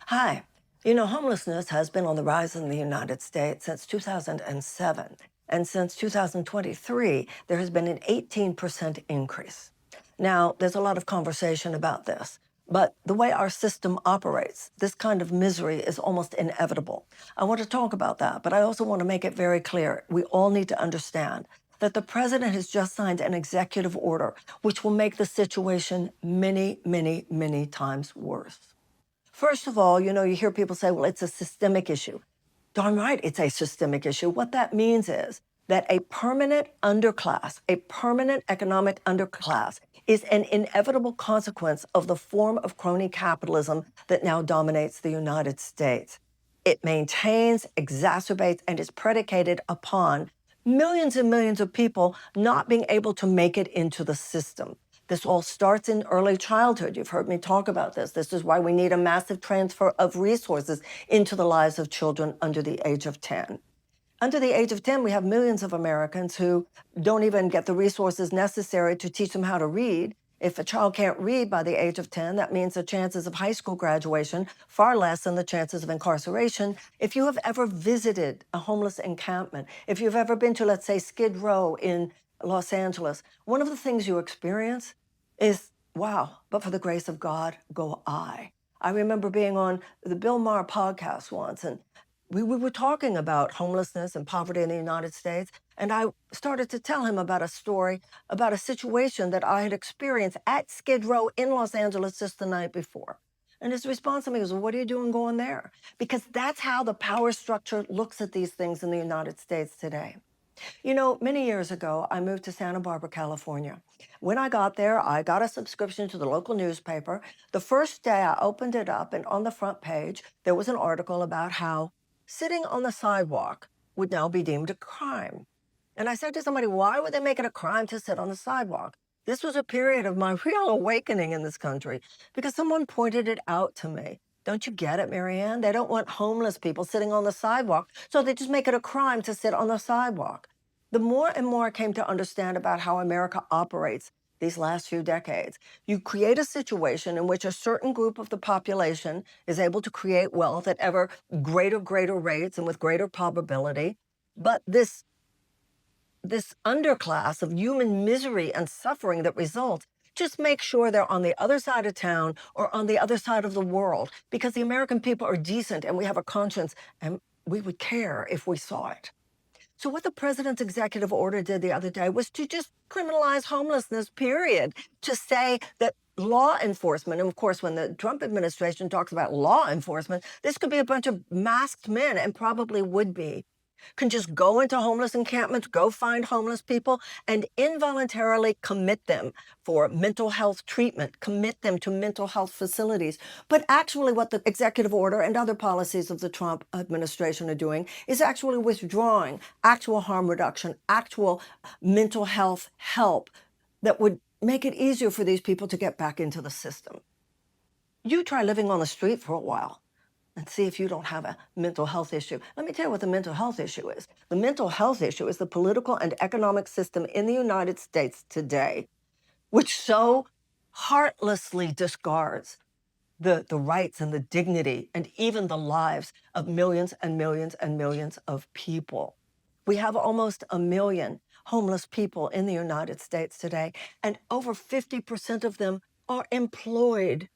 Hi. Homelessness has been on the rise in the United States since 2007. And since 2023, there has been an 18% increase. Now, there's a lot of conversation about this, but the way our system operates, this kind of misery is almost inevitable. I want to talk about that, but I also want to make it very clear. We all need to understand that the president has just signed an executive order, which will make the situation many, many, many times worse. First of all, you hear people say, well, it's a systemic issue. Darn right, it's a systemic issue. What that means is that a permanent underclass, a permanent economic underclass, is an inevitable consequence of the form of crony capitalism that now dominates the United States. It maintains, exacerbates, and is predicated upon millions and millions of people not being able to make it into the system. This all starts in early childhood. You've heard me talk about this. This is why we need a massive transfer of resources into the lives of children under the age of 10. Under the age of 10, we have millions of Americans who don't even get the resources necessary to teach them how to read. If a child can't read by the age of 10, that means the chances of high school graduation far less than the chances of incarceration. If you have ever visited a homeless encampment, if you've ever been to, let's say, Skid Row in Los Angeles, one of the things you experience is, wow, but for the grace of God, go I. I remember being on the Bill Maher podcast once, and we were talking about homelessness and poverty in the United States. And I started to tell him about a story, about a situation that I had experienced at Skid Row in Los Angeles just the night before. And his response to me was, well, what are you doing going there? Because that's how the power structure looks at these things in the United States today. Many years ago, I moved to Santa Barbara, California. When I got there, I got a subscription to the local newspaper. The first day I opened it up, and on the front page, there was an article about how sitting on the sidewalk would now be deemed a crime. And I said to somebody, why would they make it a crime to sit on the sidewalk? This was a period of my real awakening in this country because someone pointed it out to me. Don't you get it, Marianne? They don't want homeless people sitting on the sidewalk, so they just make it a crime to sit on the sidewalk. The more and more I came to understand about how America operates these last few decades, you create a situation in which a certain group of the population is able to create wealth at ever greater rates and with greater probability. But this underclass of human misery and suffering that results, just make sure they're on the other side of town or on the other side of the world, because the American people are decent and we have a conscience and we would care if we saw it. So what the president's executive order did the other day was to just criminalize homelessness, period, to say that law enforcement, and of course, when the Trump administration talks about law enforcement, this could be a bunch of masked men, and probably would be, can just go into homeless encampments, go find homeless people, and involuntarily commit them for mental health treatment, commit them to mental health facilities. But actually what the executive order and other policies of the Trump administration are doing is actually withdrawing actual harm reduction, actual mental health help that would make it easier for these people to get back into the system. You try living on the street for a while and see if you don't have a mental health issue. Let me tell you what the mental health issue is. The mental health issue is the political and economic system in the United States today, which so heartlessly discards the rights and the dignity and even the lives of millions and millions and millions of people. We have almost 1 million homeless people in the United States today, and over 50% of them are employed.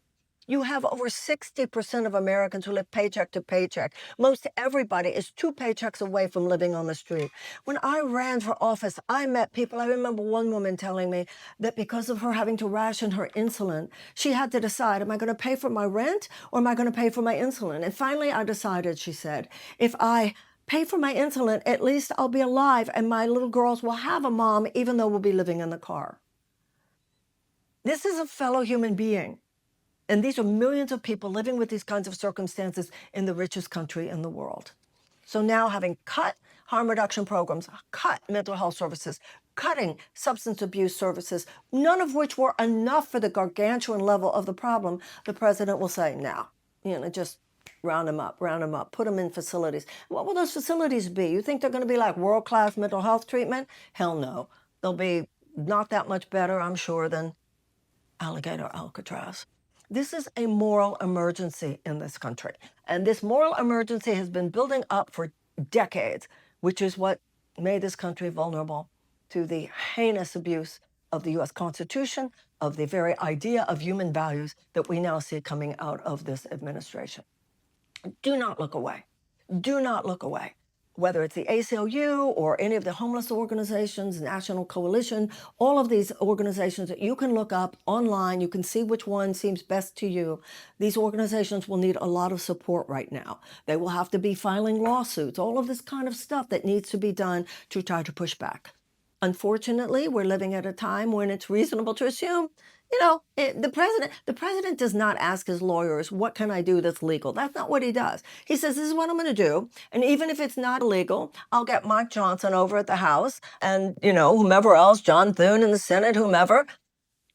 You have over 60% of Americans who live paycheck to paycheck. Most everybody is 2 paychecks away from living on the street. When I ran for office, I met people. I remember one woman telling me that because of her having to ration her insulin, she had to decide, am I going to pay for my rent or am I going to pay for my insulin? And finally, I decided, she said, if I pay for my insulin, at least I'll be alive and my little girls will have a mom, even though we'll be living in the car. This is a fellow human being. And these are millions of people living with these kinds of circumstances in the richest country in the world. So now, having cut harm reduction programs, cut mental health services, cutting substance abuse services, none of which were enough for the gargantuan level of the problem, the president will say, now, just round them up, put them in facilities. What will those facilities be? You think they're going to be like world-class mental health treatment? Hell no. They'll be not that much better, I'm sure, than Alligator Alcatraz. This is a moral emergency in this country. And this moral emergency has been building up for decades, which is what made this country vulnerable to the heinous abuse of the US Constitution, of the very idea of human values that we now see coming out of this administration. Do not look away. Do not look away. Whether it's the ACLU or any of the homeless organizations, National Coalition, all of these organizations that you can look up online, you can see which one seems best to you. These organizations will need a lot of support right now. They will have to be filing lawsuits, all of this kind of stuff that needs to be done to try to push back. Unfortunately, we're living at a time when it's reasonable to assume, the president does not ask his lawyers, what can I do that's legal? That's not what he does. He says, this is what I'm going to do. And even if it's not illegal, I'll get Mike Johnson over at the House and, whomever else, John Thune in the Senate, whomever,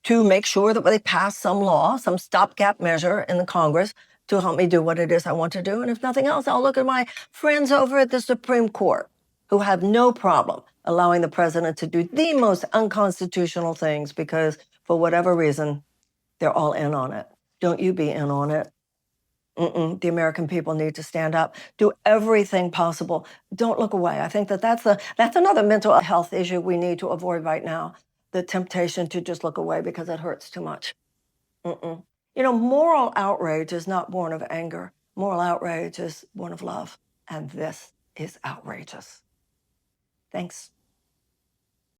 to make sure that they pass some law, some stopgap measure in the Congress to help me do what it is I want to do. And if nothing else, I'll look at my friends over at the Supreme Court who have no problem allowing the president to do the most unconstitutional things because for whatever reason, they're all in on it. Don't you be in on it. The American people need to stand up, do everything possible. Don't look away. I think that's another mental health issue we need to avoid right now, the temptation to just look away because it hurts too much. Moral outrage is not born of anger. Moral outrage is born of love. And this is outrageous. Thanks.